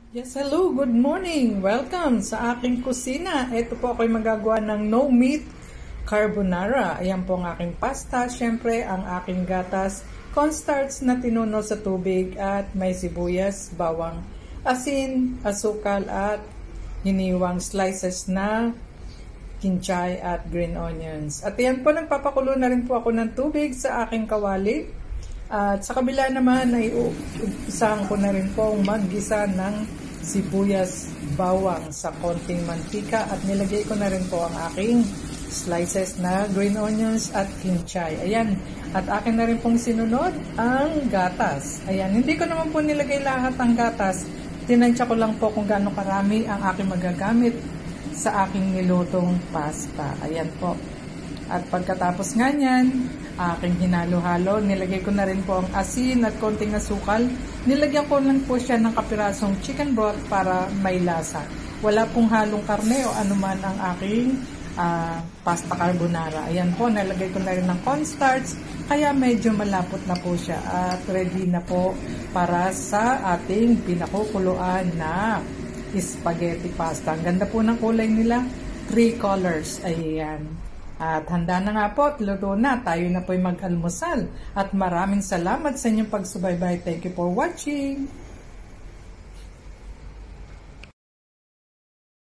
Yes, hello, good morning. Welcome sa aking kusina. Ito po ako'y magagawa ng no meat carbonara. Ayan po ang aking pasta. Siyempre, ang aking gatas, cornstarch na tinuno sa tubig at may sibuyas, bawang, asin, asukal at hiniwang slices na kinchay at green onions. At ayan po, nagpapakulo na rin po ako ng tubig sa aking kawali. At sa kabila naman ay umpisahan ko na rin pong maggisa ng sibuyas, bawang sa konting mantika at nilagay ko na rin po ang aking slices na green onions at kinchay. Ayan. At akin na rin pong sinunod ang gatas. Ayan. Hindi ko naman po nilagay lahat ang gatas. Tinansya ko lang po kung gaano karami ang aking magagamit sa aking nilutong pasta. Ayan po. At pagkatapos nga niyan, aking hinalo-halo, nilagay ko na rin po ang asin at konting asukal. Nilagyan ko lang po siya ng kapirasong chicken broth para may lasa. Wala pong halong karne o anuman ang aking pasta carbonara. Ayan po, nilagay ko na rin ng cornstarch, kaya medyo malapot na po siya at ready na po para sa ating pinakukuluan na spaghetti pasta. Ang ganda po ng kulay nila, 3 colors. Ayan. At handa na nga po at luto na. Tayo na po'y mag-almusal. At maraming salamat sa inyong pagsubaybay. Thank you for watching.